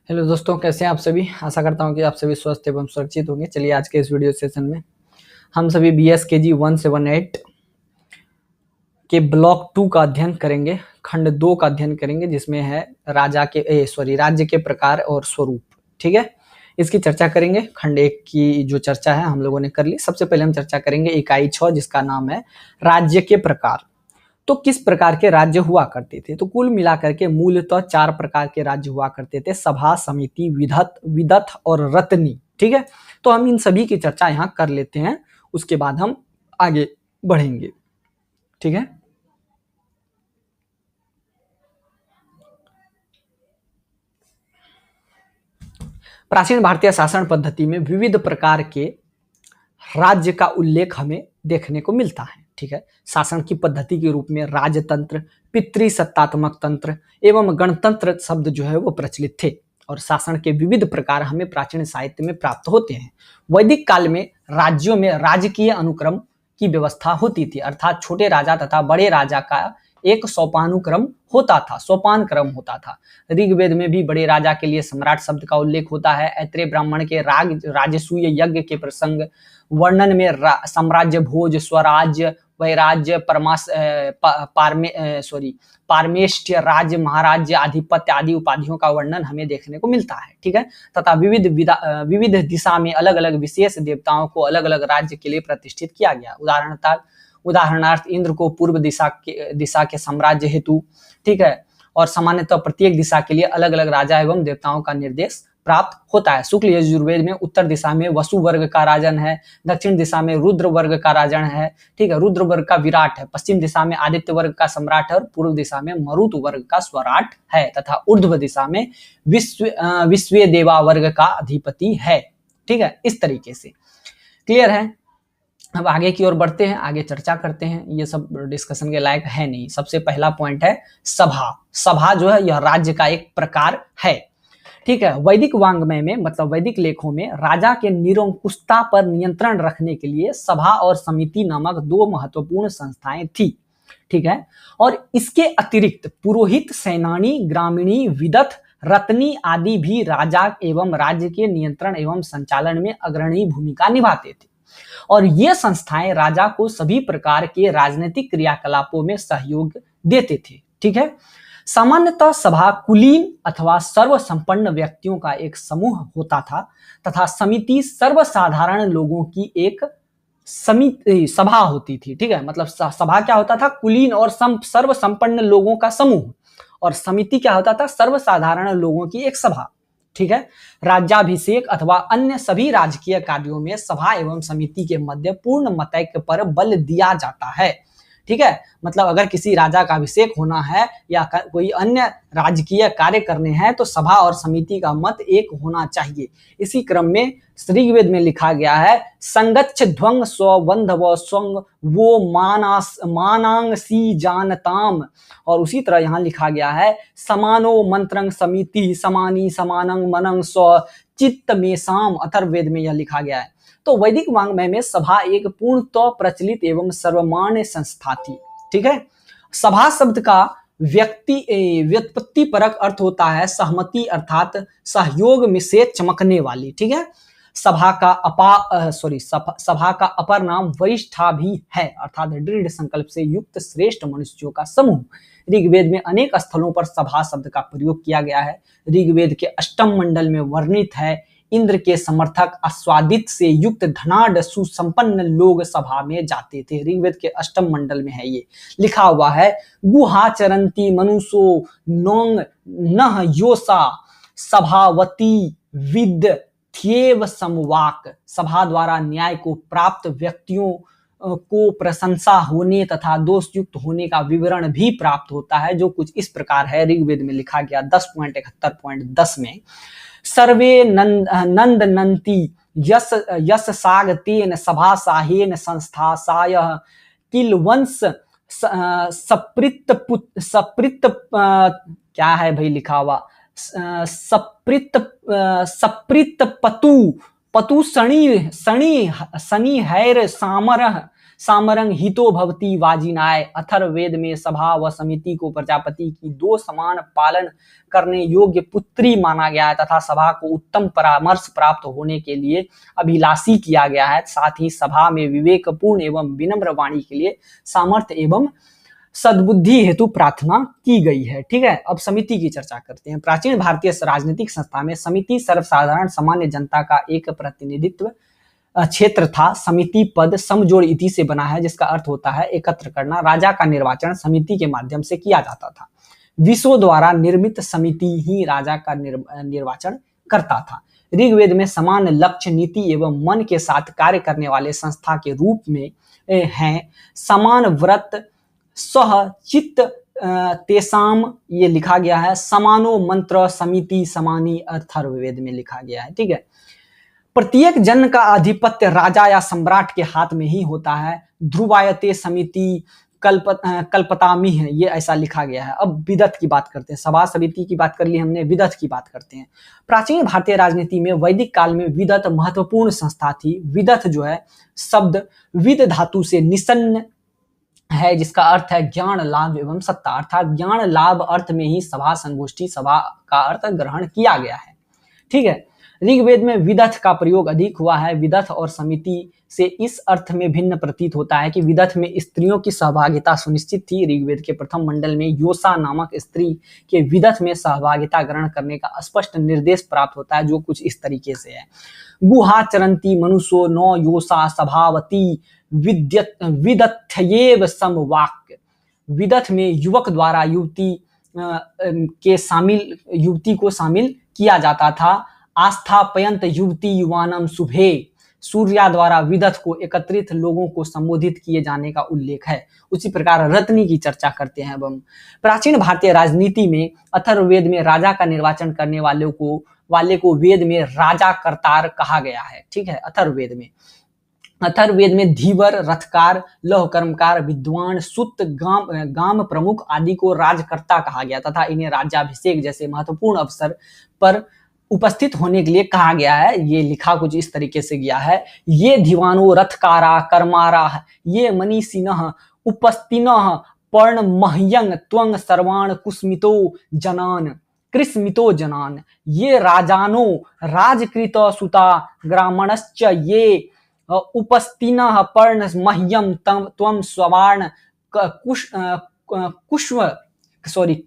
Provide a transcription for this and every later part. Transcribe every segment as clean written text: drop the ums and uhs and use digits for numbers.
Hello दोस्तों, कैसे हैं आप सभी। आशा करता हूं कि आप सभी स्वस्थ एवं सुरक्षित होंगे। चलिए आज के इस वीडियो सेशन में हम सभी BS KG 178 के ब्लॉक 2 का अध्ययन करेंगे, खंड 2 का अध्ययन करेंगे, जिसमें है राज्य के प्रकार और स्वरूप। ठीक है, इसकी चर्चा करेंगे। खंड 1 की जो चर्चा है हम लोगों ने कर ली। सबसे पहले हम चर्चा करेंगे इकाई 6, जिसका नाम है राज्य के प्रकार। तो किस प्रकार के राज्य हुआ करते थे? तो कुल मिलाकर के मूलतः 4 प्रकार के राज्य हुआ करते थे: सभा, समिति, विदथ और रत्नी। ठीक है, तो हम इन सभी की चर्चा यहाँ कर लेते हैं, उसके बाद हम आगे बढ़ेंगे। ठीक है, प्राचीन भारतीय शासन पद्धति में विविध प्रकार के राज्य का उल्लेख हमें देखने को मिलता है। ठीक है, शासन की पद्धति के रूप में राजतंत्र, पितृसत्तात्मक तंत्र एवं गणतंत्र शब्द जो है वो प्रचलित थे, और शासन के विविध प्रकार हमें प्राचीन साहित्य में प्राप्त होते हैं। वैदिक काल में राज्यों में राजकीय अनुक्रम की व्यवस्था होती थी, अर्थात छोटे राजा तथा बड़े राजा का एक सोपान क्रम होता था। ऋग्वेद में भी बड़े राजा के लिए सम्राट शब्द का उल्लेख होता है। ऐत्रेय ब्राह्मण के राजसूय यज्ञ के प्रसंग वर्णन में साम्राज्य, भोज, स्वराज्य, वैराज्य, पारमेष्ठ्य, राज्य, महाराज्य, आधिपत्य आदि उपाधियों का वर्णन हमें देखने को मिलता है। ठीक है, तथा विविध दिशा में अलग अलग विशेष देवताओं को अलग अलग राज्य के लिए प्रतिष्ठित किया गया। उदाहरणार्थ इंद्र को पूर्व दिशा के साम्राज्य हेतु, ठीक है, और सामान्यतः प्रत्येक दिशा के लिए अलग अलग राजा एवं देवताओं का निर्देश प्राप्त होता है। शुक्ल यजुर्वेद में उत्तर दिशा में वसु वर्ग का राजन है, दक्षिण दिशा में रुद्र वर्ग का राजन है। ठीक है, रुद्र वर्ग का विराट है, पश्चिम दिशा में आदित्य वर्ग का सम्राट है और पूर्व दिशा में मरुत वर्ग का स्वराट है, तथा ऊर्ध्व दिशा में विश्व देवा वर्ग का अधिपति है। ठीक है, इस तरीके से क्लियर है। अब आगे की ओर बढ़ते हैं, आगे चर्चा करते हैं। ये सब डिस्कशन के लायक है नहीं। सबसे पहला पॉइंट है सभा। सभा जो है यह राज्य का एक प्रकार है। ठीक है, वैदिक वांग्मय में मतलब वैदिक लेखों में राजा के निरंकुशता पर नियंत्रण रखने के लिए सभा और समिति नामक 2 महत्वपूर्ण संस्थाएं थी। ठीक है, और इसके अतिरिक्त पुरोहित, सेनानी, ग्रामीणी, विदथ, रत्नी आदि भी राजा एवं राज्य के नियंत्रण एवं संचालन में अग्रणी भूमिका निभाते थे, और ये संस्थाएं राजा को सभी प्रकार के राजनीतिक क्रियाकलापों में सहयोग देते थे। ठीक है, सामान्यतः सभा कुलीन अथवा सर्वसंपन्न व्यक्तियों का एक समूह होता था, तथा समिति सर्वसाधारण लोगों की एक सभा होती थी। ठीक है, मतलब सभा क्या होता था? कुलीन और सर्वसंपन्न लोगों का समूह, और समिति क्या होता था? सर्वसाधारण लोगों की एक सभा। ठीक है, राज्याभिषेक अथवा अन्य सभी राजकीय कार्यों में सभा एवं समिति के मध्य पूर्ण मतैक्य पर बल दिया जाता है। ठीक है, मतलब अगर किसी राजा का अभिषेक होना है या कोई अन्य राजकीय कार्य करने हैं तो सभा और समिति का मत एक होना चाहिए। इसी क्रम में ऋग्वेद में लिखा गया है, संगच्छ ध्वंग स्वबंधव स्वंग वो मानांसी जानताम, और उसी तरह यहाँ लिखा गया है, समानो मंत्रंग समिति समानी समानंग मनंग स्व चित्त में साम। अथर्ववेद में यह लिखा गया है। तो वैदिक वांग्मय में सभा एक पूर्णतः प्रचलित एवं सर्वमान्य संस्था थी। ठीक है, सभा शब्द का व्युत्पत्ति परक अर्थ होता है सहमति, अर्थात सहयोग में से चमकने वाली। ठीक है, सभा का अपर नाम वरिष्ठा भी है, अर्थात दृढ़ संकल्प से युक्त श्रेष्ठ मनुष्यों का समूह। ऋग्वेद में अनेक स्थलों पर सभा शब्द का प्रयोग किया गया है। ऋग्वेद के अष्टम मंडल में वर्णित है, इंद्र के समर्थक आस्वादित से युक्त धनाढ़ सुसंपन्न लोग सभा में जाते थे। ऋग्वेद के अष्टम मंडल में है, ये लिखा हुआ है, गुहाचरंती मनुषो नोंग नह योसा सभावती विद थ्येव समवाक। सभा द्वारा न्याय को प्राप्त व्यक्तियों को प्रशंसा होने तथा दोषयुक्त होने का विवरण भी प्राप्त होता है, जो कुछ इस प्रकार है। ऋग्वेद में लिखा गया 10.71.10 में, सर्वे नंदनंती यश सागतेन सभा साहेन संस्था सायः किल वंश सप्रित क्या है भाई लिखा हुआ, सप्रित पतु शनि हैर सामरः सामरंग हितो भवती वाजिनाय। अथर्ववेद में सभा व समिति को प्रजापति की दो समान पालन करने योग्य पुत्री माना गया है तथा सभा को उत्तम परामर्श प्राप्त होने के लिए अभिलाषी किया गया है। साथ ही सभा में विवेकपूर्ण एवं विनम्र वाणी के लिए सामर्थ्य एवं सद्बुद्धि हेतु प्रार्थना की गई है। ठीक है, अब समिति की चर्चा करते हैं। प्राचीन भारतीय राजनीतिक संस्था में समिति सर्वसाधारण सामान्य जनता का एक प्रतिनिधित्व क्षेत्र था। समिति पद समजोड़ इति से बना है, जिसका अर्थ होता है एकत्र करना। राजा का निर्वाचन समिति के माध्यम से किया जाता था। विश्व द्वारा निर्मित समिति ही राजा का निर्वाचन करता था। ऋग्वेद में समान लक्ष्य, नीति एवं मन के साथ कार्य करने वाले संस्था के रूप में हैं। समान व्रत सह चित्त तेसाम, ये लिखा गया है। समानो मंत्र समिति समानी, अथर्ववेद में लिखा गया है। ठीक है, प्रत्येक जन का आधिपत्य राजा या सम्राट के हाथ में ही होता है। ध्रुवायते समिति कल्पतामिह, ये ऐसा लिखा गया है। अब विदथ की बात करते हैं। सभा समिति की बात कर ली हमने, विदथ की बात करते हैं। प्राचीन भारतीय राजनीति में वैदिक काल में विदथ महत्वपूर्ण संस्था थी। विदथ जो है शब्द विद धातु से निसन्न है, जिसका अर्थ है ज्ञान लाभ एवं सत्ता, अर्थात ज्ञान लाभ अर्थ में ही सभा संगोष्ठी सभा का अर्थ ग्रहण किया गया है। ठीक है, ऋग्वेद में विदथ का प्रयोग अधिक हुआ है। विदथ और समिति से इस अर्थ में भिन्न प्रतीत होता है कि विदथ में स्त्रियों की सहभागिता सुनिश्चित थी। ऋग्वेद के प्रथम मंडल में योसा नामक स्त्री के विदथ में सहभागिता ग्रहण करने का स्पष्ट निर्देश प्राप्त होता है, जो कुछ इस तरीके से है। गुहा चरंती मनुष्यो नौ योसा सभावती विदथ्येव समवाक्य। विदथ में युवक द्वारा युवती को शामिल किया जाता था। आस्थापयंत युवती युवानम शुभे, सूर्या द्वारा विदथ को एकत्रित लोगों को संबोधित किए जाने का उल्लेख है। उसी प्रकार रत्नी की चर्चा करते हैं। अब प्राचीन भारतीय राजनीति में अथर्ववेद में राजा का निर्वाचन करने वाले को वेद में राजा करतार कहा गया है। ठीक है, अथर्ववेद में धीवर, रथकार, लौह कर्मकार, विद्वान, सुत, गाम प्रमुख आदि को राजकर्ता कहा गया तथा इन्हें राज्याभिषेक जैसे महत्वपूर्ण अवसर पर उपस्थित होने के लिए कहा गया है। ये लिखा कुछ इस तरीके से गया है। ये धीवानो रथकारा कर्मारा, ये मनीषिनः उपस्थिनः पर्ण मह्यंग त्वंग सर्वाण कुस्मितो जनान कृस्मितो जनान। ये राजानो राजकृत सुता ग्रामणश्च ये उपस्थिनः पर्ण मह्यम त्वं स्वर्ण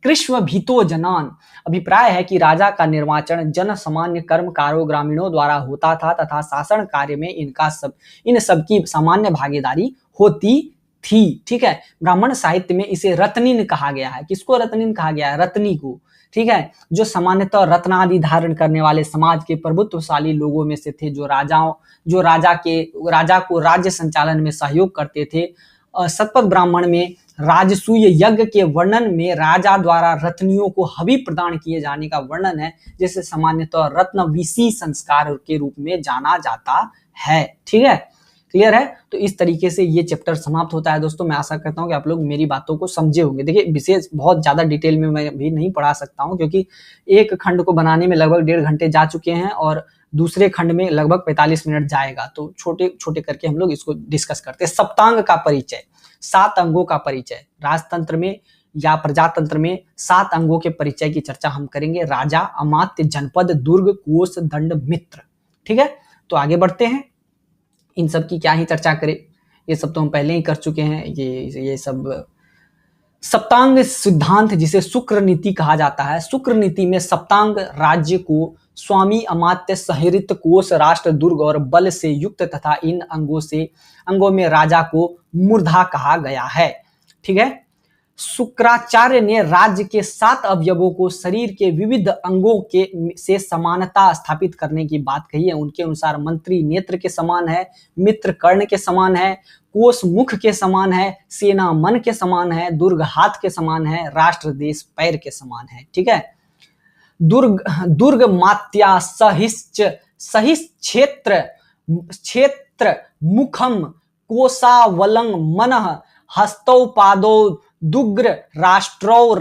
कृष्व भीतो जनान। अभिप्राय है कि राजा का निर्वाचन जन सामान्य कर्मकारों ग्रामीणों द्वारा होता था तथा शासन कार्य में इन सब की सामान्य भागीदारी होती थी। ठीक है, ब्राह्मण साहित्य में इसे रत्निन कहा गया है। किसको रत्निन कहा गया है? रत्नी को। ठीक है, जो सामान्यतः रत्नादि धारण करने वाले समाज के प्रभुत्वशाली लोगों में से थे, जो राजा को राज्य संचालन में सहयोग करते थे। शतपथ ब्राह्मण में राजसूय यज्ञ के वर्णन में राजा द्वारा रत्नियों को हवि प्रदान किए जाने का वर्णन है, जिसे सामान्यतः रत्नविषी संस्कार के रूप में जाना जाता है। ठीक है, क्लियर है? तो इस तरीके से ये चैप्टर समाप्त होता है। दोस्तों, मैं आशा करता हूँ कि आप लोग मेरी बातों को समझे होंगे। देखिए, विशेष बहुत ज्यादा डिटेल में मैं भी नहीं पढ़ा सकता हूँ, क्योंकि एक खंड को बनाने में लगभग 1.5 घंटे जा चुके हैं और दूसरे खंड में लगभग 45 मिनट जाएगा। तो छोटे छोटे करके हम लोग इसको डिस्कस करते हैं। सप्तांग का परिचय, 7 अंगों का परिचय। राजतंत्र में या प्रजातंत्र में 7 अंगों के परिचय की चर्चा हम करेंगे। राजा, अमात्य, जनपद, दुर्ग, कोष, दंड, मित्र। ठीक है, तो आगे बढ़ते हैं। इन सब की क्या ही चर्चा करें, ये सब तो हम पहले ही कर चुके हैं। ये सब सप्तांग सिद्धांत, जिसे शुक्र नीति कहा जाता है। शुक्र नीति में सप्तांग राज्य को स्वामी, अमात्य, सहित, कोष, राष्ट्र, दुर्ग और बल से युक्त तथा इन अंगों में राजा को मूर्धा कहा गया है। ठीक है, शुक्राचार्य ने राज्य के 7 अवयवों को शरीर के विविध अंगों से समानता स्थापित करने की बात कही है। उनके अनुसार मंत्री नेत्र के समान है, मित्र कर्ण के समान है, कोष मुख के समान है, सेना मन के समान है, दुर्ग हाथ के समान है, राष्ट्र देश पैर के समान है। ठीक है, दुर्ग मात्या क्षेत्र मुखम कोसावलं मनः हस्तौ पादौ दुग्र राष्ट्रौ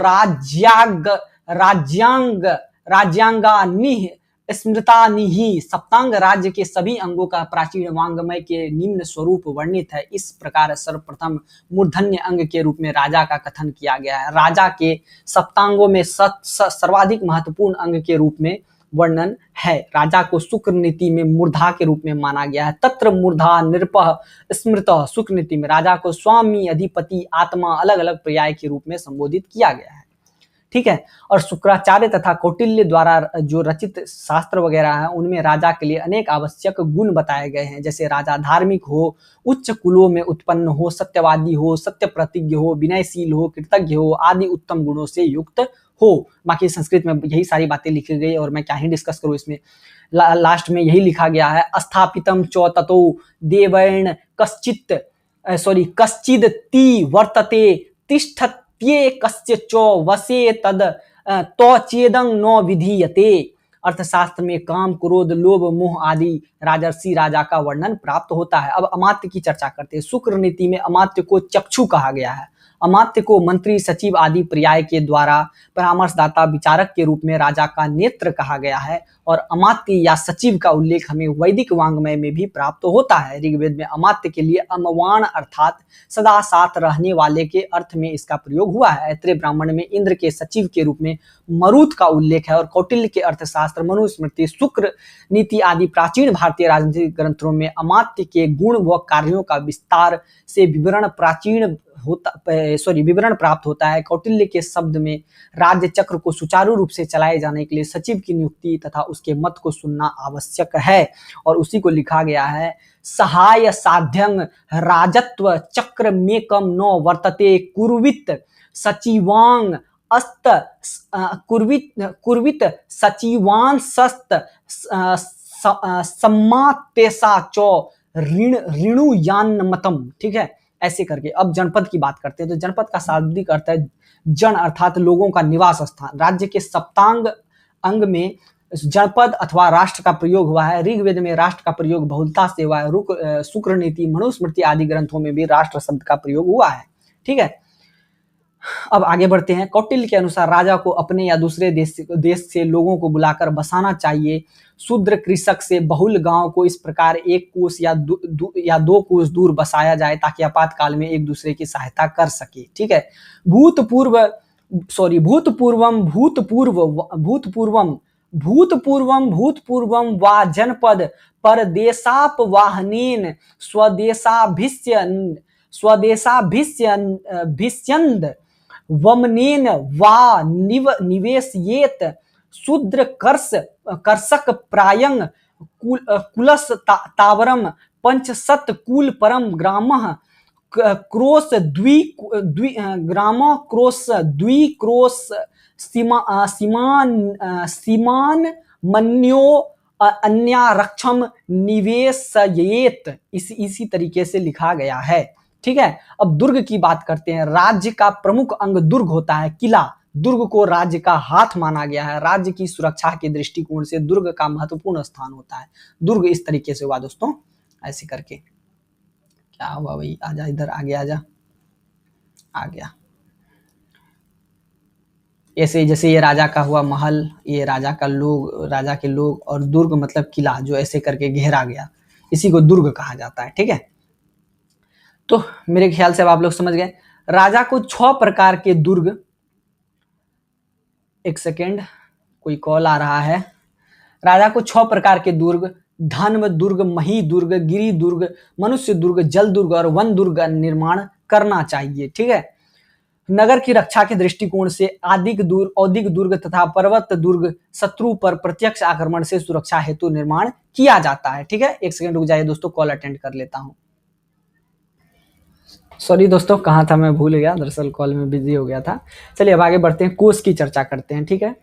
राज्यांगा स्मृतानिहि। सप्तांग राज्य के सभी अंगों का प्राचीन वांग्मय के निम्न स्वरूप वर्णित है। इस प्रकार सर्वप्रथम मूर्धन्य अंग के रूप में राजा का कथन किया गया है। राजा के सप्तांगों में सर्वाधिक महत्वपूर्ण अंग के रूप में वर्णन है। राजा को शुक्र नीति में मूर्धा के रूप में माना गया है। तत्र मूर्धा नृपः स्मृतः। शुक्र नीति में राजा को स्वामी, अधिपति, आत्मा अलग अलग पर्याय के रूप में संबोधित किया गया है। ठीक है। और शुक्राचार्य तथा कौटिल्य द्वारा जो रचित शास्त्र वगैरह है उनमें राजा के लिए अनेक आवश्यक गुण बताए गए हैं, जैसे राजा धार्मिक हो, उच्च कुलों में उत्पन्न हो, सत्यवादी हो, सत्य प्रतिज्ञ हो, विनयशील हो, कृतज्ञ हो, आदि उत्तम गुणों से युक्त हो। बाकी संस्कृत में यही सारी बातें लिखी गई और मैं क्या ही डिस्कस करूं इसमें। लास्ट में यही लिखा गया है, स्थापितम च ततो देवैन कश्चिदति वर्तते तिष्ठत्ये कस्य च वशे तद तो चेदं न विधीयते। अर्थशास्त्र में काम, क्रोध, लोभ, मोह आदि राजर्षि राजा का वर्णन प्राप्त होता है। अब अमात्य की चर्चा करते हैं। शुक्र नीति में अमात्य को चक्षु कहा गया है। अमात्य को मंत्री, सचिव आदि पर्याय के द्वारा परामर्शदाता, विचारक के रूप में राजा का नेत्र कहा गया है। और अमात्य या सचिव का उल्लेख हमें वैदिक वांग्मय में भी प्राप्त होता है। ऋग्वेद में अमात्य के लिए अमवान अर्थात सदा साथ रहने वाले के अर्थ में इसका प्रयोग हुआ है। ऐत्रेय ब्राह्मण में इंद्र के सचिव के रूप में मरुत का उल्लेख है। और कौटिल्य के अर्थशास्त्र, मनुस्मृति, शुक्र नीति आदि प्राचीन भारतीय राजनीतिक ग्रंथों में अमात्य के गुण व कार्यों का विस्तार से विवरण प्राप्त होता है। कौटिल्य के शब्द में राज्य चक्र को सुचारू रूप से चलाए जाने के लिए सचिव की नियुक्ति तथा उसके मत को सुनना आवश्यक है। और उसी को लिखा गया है, सहाय साध्यं राजत्व चक्र मेकम न वर्तते कुर्वित सचिवांग अस्त कुर्वित सचिवांसस्त सम्मातेसा चो ऋणुयान्मतम। ठीक है, ऐसे करके। अब जनपद की बात करते हैं। तो जनपद का शाब्दिक अर्थ है जन अर्थात लोगों का निवास स्थान। राज्य के सप्तांग अंग में जनपद अथवा राष्ट्र का प्रयोग हुआ है। ऋग्वेद में राष्ट्र का प्रयोग बहुलता से हुआ है। शुक्र नीति, मनुस्मृति आदि ग्रंथों में भी राष्ट्र शब्द का प्रयोग हुआ है। ठीक है, अब आगे बढ़ते हैं। कौटिल्य के अनुसार राजा को अपने या दूसरे देश से लोगों को बुलाकर बसाना चाहिए। शूद्र कृषक से बहुल गांव को इस प्रकार एक कोस या दो कोस दूर बसाया जाए ताकि आपातकाल में एक दूसरे की सहायता कर सके। ठीक है। भूतपूर्वम वा जनपद परदेशापवाहनेन स्वदेशाभिस्यन्द वमनेन वा निवेशयेत शूद्र कर्षक प्रायं कुलस तावरम पंचशत कूल परम ग्रामः क्रोश द्विक्रोश सीमान मन्यो अन्यारक्षम निवेशयेत। इसी तरीके से लिखा गया है। ठीक है। अब दुर्ग की बात करते हैं। राज्य का प्रमुख अंग दुर्ग होता है, किला। दुर्ग को राज्य का हाथ माना गया है। राज्य की सुरक्षा के दृष्टिकोण से दुर्ग का महत्वपूर्ण स्थान होता है। दुर्ग इस तरीके से हुआ दोस्तों, ऐसे करके। क्या हुआ भाई, आजा इधर, आगे आजा, आ गया। ऐसे जैसे ये राजा का हुआ महल, ये राजा के लोग, और दुर्ग मतलब किला जो ऐसे करके घेरा गया, इसी को दुर्ग कहा जाता है। ठीक है। तो मेरे ख्याल से अब आप लोग समझ गए। राजा को 6 प्रकार के दुर्ग, एक सेकेंड कोई कॉल आ रहा है। राजा को 6 प्रकार के दुर्ग, धन्व दुर्ग, मही दुर्ग, गिरि दुर्ग, मनुष्य दुर्ग, जल दुर्ग और वन दुर्ग का निर्माण करना चाहिए। ठीक है। नगर की रक्षा के दृष्टिकोण से औदिक दुर्ग तथा पर्वत दुर्ग शत्रु पर प्रत्यक्ष आक्रमण से सुरक्षा हेतु निर्माण किया जाता है। ठीक है। एक सेकंड रुक जाइए दोस्तों, कॉल अटेंड कर लेता हूं। सॉरी दोस्तों, कहाँ था मैं भूल गया, दरअसल कॉल में बिजी हो गया था। चलिए अब आगे बढ़ते हैं, कोश की चर्चा करते हैं। ठीक है।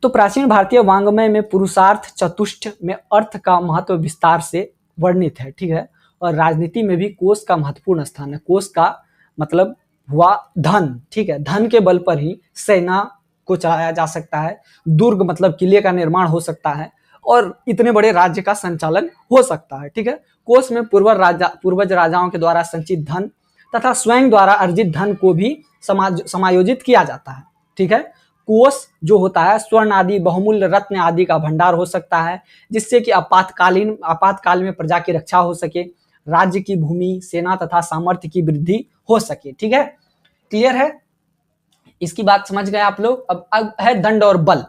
तो प्राचीन भारतीय वांग्मय में पुरुषार्थ चतुष्ट में अर्थ का महत्व विस्तार से वर्णित है। ठीक है। और राजनीति में भी कोश का महत्वपूर्ण स्थान है। कोश का मतलब हुआ धन। ठीक है। धन के बल पर ही सेना को चलाया जा सकता है। दुर्ग मतलब किले का निर्माण हो सकता है और इतने बड़े राज्य का संचालन हो सकता है। ठीक है। कोश में पूर्वज राजाओं के द्वारा संचित धन तथा स्वयं द्वारा अर्जित धन को भी समायोजित किया जाता है। ठीक है। कोष जो होता है स्वर्ण आदि बहुमूल्य रत्न आदि का भंडार हो सकता है, जिससे कि आपातकाल में प्रजा की रक्षा हो सके, राज्य की भूमि, सेना तथा सामर्थ्य की वृद्धि हो सके। ठीक है, क्लियर है, इसकी बात समझ गए आप लोग। अब है दंड और बल।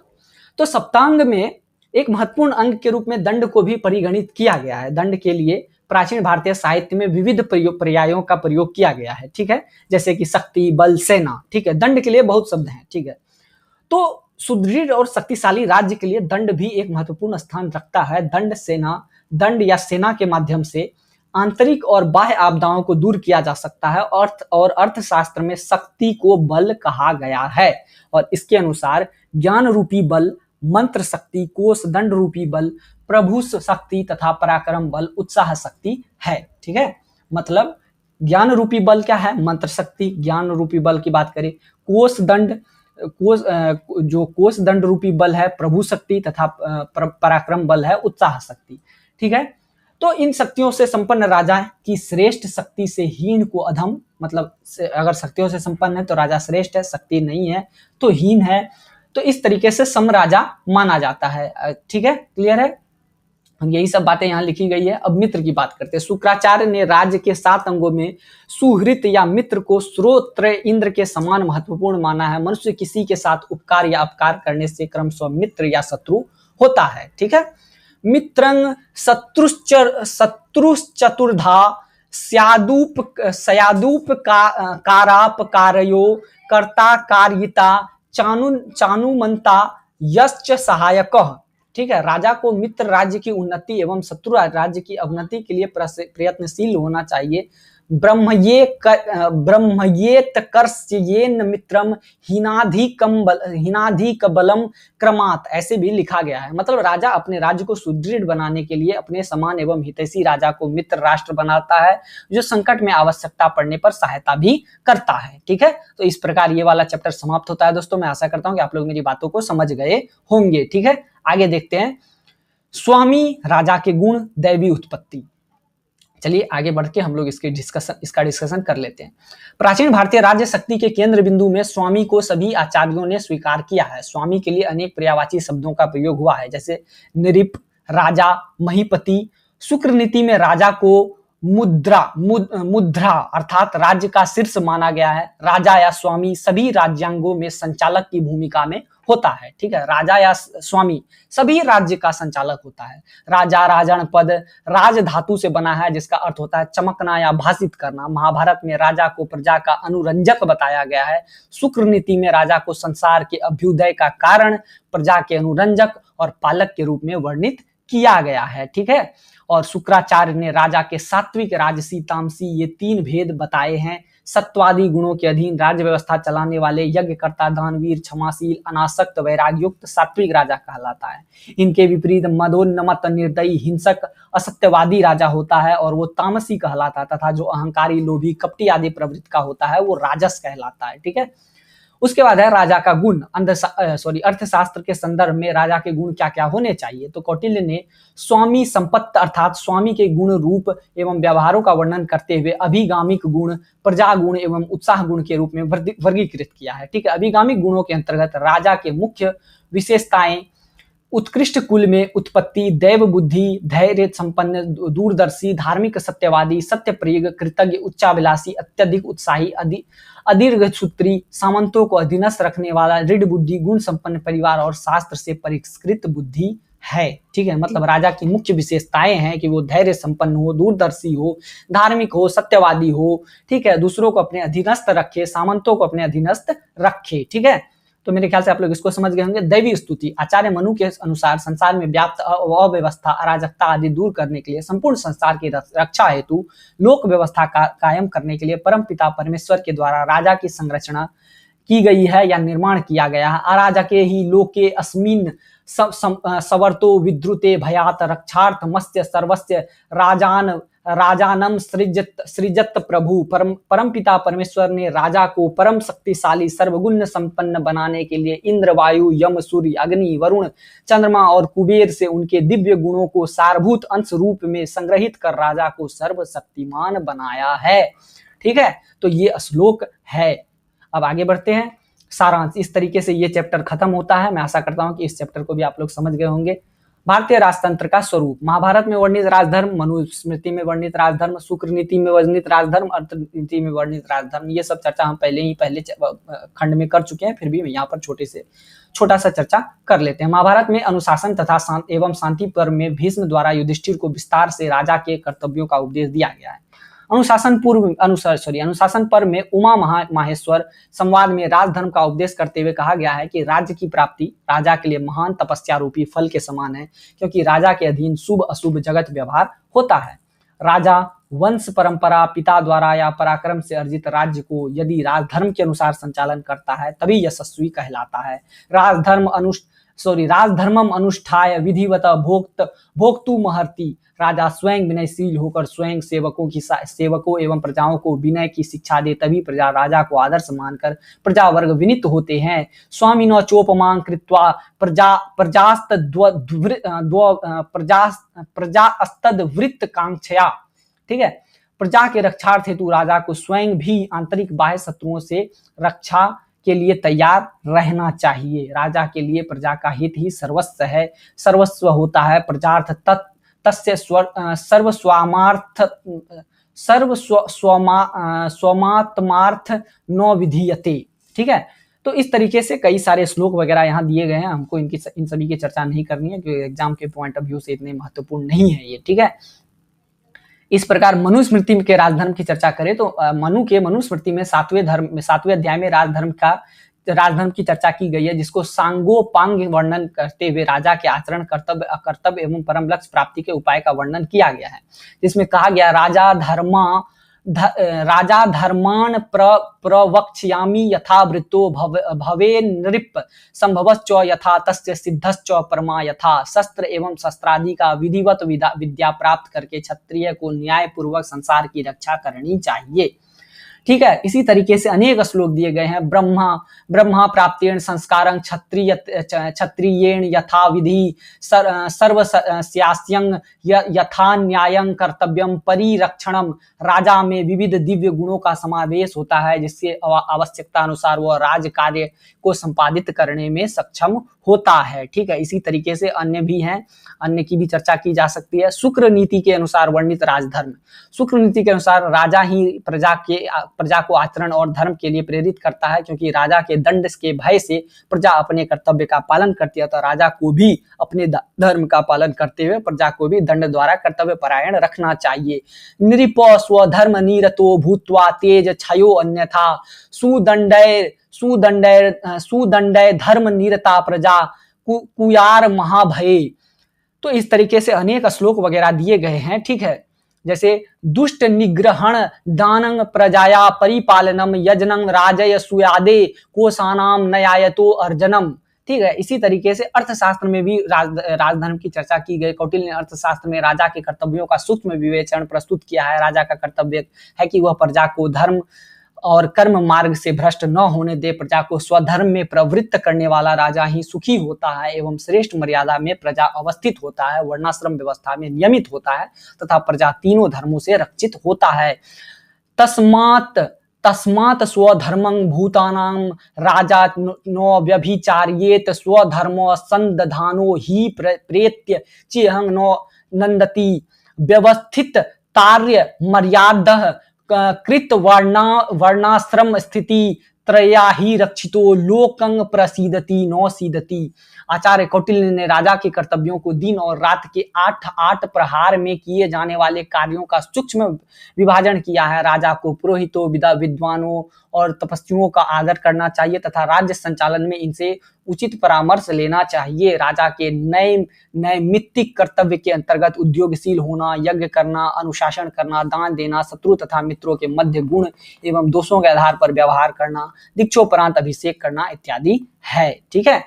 तो सप्तांग में एक महत्वपूर्ण अंग के रूप में दंड को भी परिगणित किया गया है। दंड के लिए प्राचीन भारतीय साहित्य में विविध पर्यायों का प्रयोग किया गया है। ठीक है, जैसे कि शक्ति, बल, सेना। ठीक है, दंड के लिए बहुत शब्द हैं। ठीक है, तो सुदृढ़ और शक्तिशाली राज्य के लिए दंड भी एक महत्वपूर्ण स्थान रखता है। दंड या सेना के माध्यम से आंतरिक और बाह्य आपदाओं को दूर किया जा सकता है। अर्थशास्त्र में शक्ति को बल कहा गया है, और इसके अनुसार ज्ञान रूपी बल मंत्र शक्ति, कोष दंड रूपी बल प्रभु शक्ति तथा पराक्रम बल उत्साह शक्ति है। ठीक है, मतलब ज्ञान रूपी बल क्या है? मंत्र शक्ति। ज्ञान रूपी बल की बात करें, कोष दंड रूपी बल है प्रभु शक्ति, तथा पराक्रम बल है उत्साह शक्ति। ठीक है, तो इन शक्तियों से संपन्न राजा की श्रेष्ठ, शक्ति से हीन को अधम। मतलब अगर शक्तियों से संपन्न है तो राजा श्रेष्ठ है, शक्ति नहीं है तो हीन है। तो इस तरीके से सम राजा माना जाता है। ठीक है, क्लियर है, यही सब बातें यहाँ लिखी गई है। अब मित्र की बात करते हैं। शुक्राचार्य ने राज्य के 7 अंगों में सुहृत या मित्र को श्रोत्र इंद्र के समान महत्वपूर्ण माना है। मनुष्य किसी के साथ उपकार या अपकार करने से क्रमशः मित्र या शत्रु होता है। ठीक है, मित्रं शत्रुश्चतुर्धा स्यादुप कारापकारयो कर्ता कार्यिता चानुमंता यश्च सहायकः। ठीक है, राजा को मित्र राज्य की उन्नति एवं शत्रु राज्य की अवनति के लिए प्रयत्नशील होना चाहिए। ब्रह्मयेत कर्ष्येन मित्रम हीनाधिक बलम क्रमात्, ऐसे भी लिखा गया है। मतलब राजा अपने राज्य को सुदृढ़ बनाने के लिए अपने समान एवं हितैषी राजा को मित्र राष्ट्र बनाता है, जो संकट में आवश्यकता पड़ने पर सहायता भी करता है। ठीक है, तो इस प्रकार ये वाला चैप्टर समाप्त होता है। दोस्तों मैं आशा करता हूं कि आप लोग मेरी बातों को समझ गए होंगे। ठीक है, आगे देखते हैं। स्वामी राजा के गुण, दैवी उत्पत्ति। चलिए आगे बढ़ के हम लोग इसका डिस्कशन कर लेते हैं। प्राचीन भारतीय राज्य शक्ति के केंद्र बिंदु में स्वामी को सभी आचार्यों ने स्वीकार किया है। स्वामी के लिए अनेक पर्यायवाची शब्दों का प्रयोग हुआ है, जैसे नृप, राजा, महीपति। शुक्र नीति में राजा को मुद्रा अर्थात राज्य का शीर्ष माना गया है। राजा या स्वामी सभी राज्यांगों में संचालक की भूमिका में होता है। ठीक है, राजा या स्वामी सभी राज्य का संचालक होता है। राजा राजन पद राज धातु से बना है, जिसका अर्थ होता है चमकना या भाषित करना। महाभारत में राजा को प्रजा का अनुरंजक बताया गया है। शुक्र नीति में राजा को संसार के अभ्युदय का कारण, प्रजा के अनुरंजक और पालक के रूप में वर्णित किया गया है। ठीक है, और शुक्राचार्य ने राजा के सात्विक, राजसी, तामसी ये 3 भेद बताए हैं। सत्वादी गुणों के अधीन राज्य व्यवस्था चलाने वाले यज्ञकर्ता, दानवीर, क्षमाशील, अनासक्त, वैराग्युक्त सात्विक राजा कहलाता है। इनके विपरीत मदोन्नमत, निर्दयी, हिंसक, असत्यवादी राजा होता है और वो तामसी कहलाता है, तथा जो अहंकारी, लोभी, कपटी आदि प्रवृत्ति का होता है वो राजस कहलाता है। ठीक है, उसके बाद है राजा का गुण। अर्थशास्त्र के संदर्भ में राजा के गुण क्या क्या होने चाहिए। तो कौटिल्य ने स्वामी संपत्ति अर्थात स्वामी के गुण, रूप एवं व्यवहारों का वर्णन करते हुए अभिगामिक गुण, प्रजा गुण एवं उत्साह गुण के रूप में वर्गीकृत किया है। ठीक है, अभिगामिक गुणों के अंतर्गत राजा के मुख्य विशेषताएं उत्कृष्ट कुल में उत्पत्ति, दैव बुद्धि, धैर्य संपन्न, दूरदर्शी, धार्मिक, सत्यवादी, सत्यप्रिय, कृतज्ञ, उच्चाभिलाषी, अत्यधिक उत्साही, अदीर्घ सूत्री, सामंतों को अधीनस्थ रखने वाला, दृढ़ बुद्धि, गुण संपन्न परिवार और शास्त्र से परिष्कृत बुद्धि है। ठीक है, मतलब राजा की मुख्य विशेषताएं हैं कि वो धैर्य संपन्न हो, दूरदर्शी हो, धार्मिक हो, सत्यवादी हो। ठीक है, दूसरों को अपने अधीनस्थ रखे, सामंतों को अपने अधीनस्थ रखे। ठीक है, तो मेरे ख्याल से आप लोग इसको समझ गए होंगे। दैवी स्तुति। आचार्य मनु के अनुसार संसार में व्याप्त अव्यवस्था, अराजकता आदि दूर करने के लिए, संपूर्ण संसार की रक्षा हेतु, लोक व्यवस्था कायम करने के लिए परम पिता परमेश्वर के द्वारा राजा की संरचना की गई है या निर्माण किया गया है। अराजके ही लोके अस्मिन् सवर्तो विद्रुते भयात रक्षार्थ मत्स्य सर्वस्य राजानम सृजत प्रभु। परम पिता परमेश्वर ने राजा को परम शक्तिशाली, सर्वगुण संपन्न बनाने के लिए इंद्र, वायु, यम, सूर्य, अग्नि, वरुण, चंद्रमा और कुबेर से उनके दिव्य गुणों को सारभूत अंश रूप में संग्रहित कर राजा को सर्वशक्तिमान बनाया है। ठीक है, तो ये श्लोक है। अब आगे बढ़ते हैं। सारांश। इस तरीके से ये चैप्टर खत्म होता है। मैं आशा करता हूं कि इस चैप्टर को भी आप लोग समझ गए होंगे। भारतीय राजतंत्र का स्वरूप। महाभारत में वर्णित राजधर्म, मनुस्मृति में वर्णित राजधर्म, शुक्र नीति में वर्णित राजधर्म, अर्थनीति में वर्णित राजधर्म, ये सब चर्चा हम पहले खंड में कर चुके हैं, फिर भी यहाँ पर छोटा सा चर्चा कर लेते हैं। महाभारत में अनुशासन तथा एवं शांति पर्व में भीष्म द्वारा युधिष्ठिर को विस्तार से राजा के कर्तव्यों का उपदेश दिया गया है। अनुशासन पर्व में उमा माहेश्वर संवाद में राजधर्म का उपदेश करते हुए कहा गया है कि राज्य की प्राप्ति राजा के लिए महान तपस्या रूपी फल के समान है, क्योंकि राजा के अधीन शुभ अशुभ जगत व्यवहार होता है। राजा वंश परंपरा पिता द्वारा या पराक्रम से अर्जित राज्य को यदि राजधर्म के अनुसार संचालन करता है तभी यशस्वी कहलाता है। राजधर्मम अनुष्ठाय विधिवत भोक्तु महर्ति। राजा स्वयं विनयशील होकर स्वयं सेवकों एवं प्रजाओं को विनय की शिक्षा दे, तभी प्रजा राजा को आदर्श मानकर प्रजा वर्ग विनीत होते हैं। स्वामिनो चोपमां कृत्वा प्रजास्तद्वृत्त कांक्षया। ठीक है, प्रजा के रक्षार्थ हेतु राजा को स्वयं भी आंतरिक बाह्य शत्रुओं से रक्षा के लिए तैयार रहना चाहिए। राजा के लिए प्रजा का हित ही सर्वस्व होता है। प्रजार्थ तस्य स्वमात्मार्थ न विधीयते। ठीक है, तो इस तरीके से कई सारे श्लोक वगैरह यहाँ दिए गए हैं। हमको इन सभी की चर्चा नहीं करनी है, क्योंकि एग्जाम के पॉइंट ऑफ व्यू से इतने महत्वपूर्ण नहीं है ये। ठीक है, इस प्रकार मनुस्मृति के राजधर्म की चर्चा करें तो मनुस्मृति में 7वें अध्याय में राजधर्म की चर्चा की गई है, जिसको सांगोपांग वर्णन करते हुए राजा के आचरण, कर्तव्य एवं परम लक्ष्य प्राप्ति के उपाय का वर्णन किया गया है। जिसमें कहा गया राजा धर्मान प्रवक्ष्यामि यथा वृत्तो भवे नृप संभवश्च यथा तस्य सिद्धश्च परमा यथा। शस्त्र एवं शस्त्रादि का विधिवत विद्या प्राप्त करके क्षत्रिय को न्याय पूर्वक संसार की रक्षा करनी चाहिए। ठीक है, इसी तरीके से अनेक श्लोक दिए गए हैं। ब्रह्मा प्राप्तेन संस्कारं क्षत्रियेण यथा विधि सर्वस्यास्यं यथा न्यायं कर्तव्यं परिरक्षणम। राजा में विविध दिव्य गुणों का समावेश होता है, जिससे आवश्यकता अनुसार वह राज कार्य को संपादित करने में सक्षम होता है। ठीक है, इसी तरीके से अन्य भी हैं, अन्य की भी चर्चा की जा सकती है। शुक्र नीति के अनुसार वर्णित राजधर्म। शुक्र नीति के अनुसार राजा ही प्रजा को आचरण और धर्म के लिए प्रेरित करता है, क्योंकि राजा के दंड के भय से प्रजा अपने कर्तव्य का पालन करती है, तो राजा को भी अपने धर्म का पालन करते हुए प्रजा को भी दंड द्वारा कर्तव्य परायण रखना चाहिए। नृपो स्वधर्म निरतो भूत्वा तेज क्षयो अन्यथा सुदंडय धर्म निरता प्रजा कुयार महाभये। तो इस तरीके से अनेक श्लोक वगैरह दिए गए हैं। ठीक है, जैसे दुष्ट निग्रहण दानं प्रजाया परिपालनम यजनं राजय सुयादे कोशानाम न्यायतो अर्जनम। ठीक है, इसी तरीके से अर्थशास्त्र में भी राजधर्म की चर्चा की गई। कौटिल्य ने अर्थशास्त्र में राजा के कर्तव्यों का सूक्ष्म विवेचन प्रस्तुत किया है। राजा का कर्तव्य है कि वह प्रजा को धर्म और कर्म मार्ग से भ्रष्ट न होने दे। प्रजा को स्वधर्म में प्रवृत्त करने वाला राजा ही सुखी होता है एवं श्रेष्ठ मर्यादा में प्रजा अवस्थित होता है, वर्णाश्रम व्यवस्था में नियमित होता है तथा प्रजा तीनों धर्मों से रक्षित होता है। तस्मात् स्वधर्मं भूतानां राजा नो व्यभिचार्येत स्वधर्मो संदधानो हि प्रेत्य चेहं नो नंदति। व्यवस्थित तार्य मर्यादः कृत वर्णाश्रम स्थिति त्रया ही रक्षितो लोकं प्रसीदति नो सीदति। आचार्य कौटिल्य ने राजा के कर्तव्यों को दिन और रात के 8 प्रहार में किए जाने वाले कार्यों का सूक्ष्म विभाजन किया है। राजा को पुरोहितों, विद्वानों और तपस्वियों का आदर करना चाहिए तथा राज्य संचालन में इनसे उचित परामर्श लेना चाहिए। राजा के नैमित्तिक कर्तव्य के अंतर्गत उद्योगशील होना, यज्ञ करना, अनुशासन करना, दान देना, शत्रु तथा मित्रों के मध्य गुण एवं दोषों के आधार पर व्यवहार करना, दीक्षोपरांत अभिषेक करना इत्यादि है। ठीक है,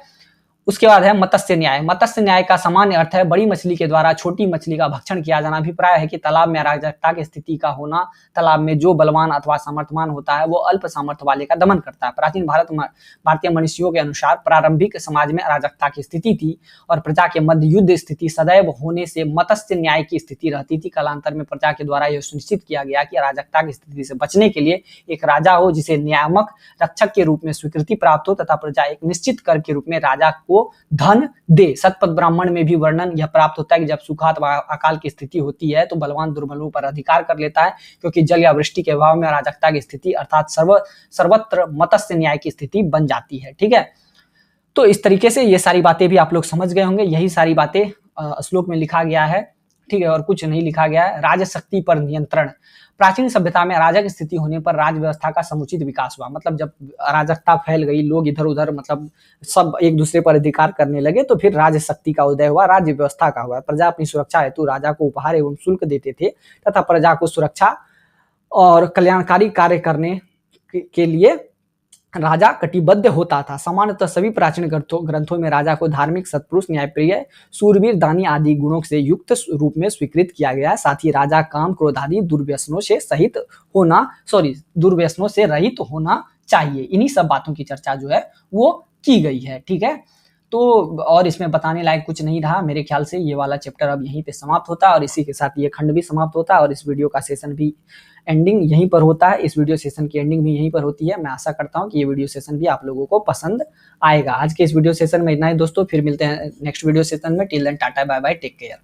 उसके बाद है मत्स्य न्याय। मत्स्य न्याय का सामान्य अर्थ है बड़ी मछली के द्वारा छोटी मछली का भक्षण किया जाना। अभिप्राय है कि तालाब में अराजकता की स्थिति का होना, तालाब में जो बलवान अथवा सामर्थ्यवान होता है वो अल्प सामर्थ्य वाले का दमन करता है। प्राचीन भारतीय मनीषियों के अनुसार प्रारंभिक समाज में अराजकता की स्थिति थी और प्रजा के मध्य युद्ध स्थिति सदैव होने से मत्स्य न्याय की स्थिति रहती थी। कालांतर में प्रजा के द्वारा यह सुनिश्चित किया गया कि अराजकता की स्थिति से बचने के लिए एक राजा हो जिसे नियामक रक्षक के रूप में स्वीकृति प्राप्त हो तथा प्रजा एक निश्चित कर के रूप में राजा को धन दे। शतपथ ब्राह्मण में भी वर्णन यह प्राप्त होता है कि जब सूखा अथवा अकाल की स्थिति होती है तो बलवान दुर्बलों पर अधिकार कर लेता है, क्योंकि जल या वृष्टि के अभाव में अराजकता की स्थिति अर्थात सर्वत्र मत्स्य न्याय की स्थिति बन जाती है। ठीक है, तो इस तरीके से ये सारी बातें भी आप लोग समझ गए होंगे। यही सारी बातें श्लोक में लिखा गया है। ठीक है, और कुछ नहीं लिखा गया है। राजशक्ति पर नियंत्रण। प्राचीन सभ्यता में अराजक स्थिति होने पर राज व्यवस्था का समुचित विकास हुआ। मतलब जब अराजकता फैल गई, लोग इधर उधर मतलब सब एक दूसरे पर अधिकार करने लगे, तो फिर राज शक्ति का उदय हुआ, राज्य व्यवस्था का हुआ। प्रजा अपनी सुरक्षा हेतु राजा को उपहार एवं शुल्क देते थे तथा प्रजा को सुरक्षा और कल्याणकारी कार्य करने के लिए राजा कटिबद्ध होता था। सामान्यतः सभी प्राचीन ग्रंथों में राजा को धार्मिक, सत्पुरुष, न्यायप्रिय, सूरवीर, दानी आदि गुणों से युक्त रूप में स्वीकृत किया गया है। साथ ही राजा काम, क्रोध आदि दुर्व्यसनों से रहित होना चाहिए। इन्हीं सब बातों की चर्चा जो है वो की गई है। ठीक है, तो और इसमें बताने लायक कुछ नहीं रहा मेरे ख्याल से। ये वाला चैप्टर अब यहीं पे समाप्त होता है और इसी के साथ ये खंड भी समाप्त होता है और इस वीडियो का सेशन भी एंडिंग यहीं पर होता है। इस वीडियो सेशन की एंडिंग भी यहीं पर होती है। मैं आशा करता हूं कि ये वीडियो सेशन भी आप लोगों को पसंद आएगा। आज के इस वीडियो सेशन में इतना ही दोस्तों, फिर मिलते हैं नेक्स्ट वीडियो सेशन में। Till then tata bye bye, take care.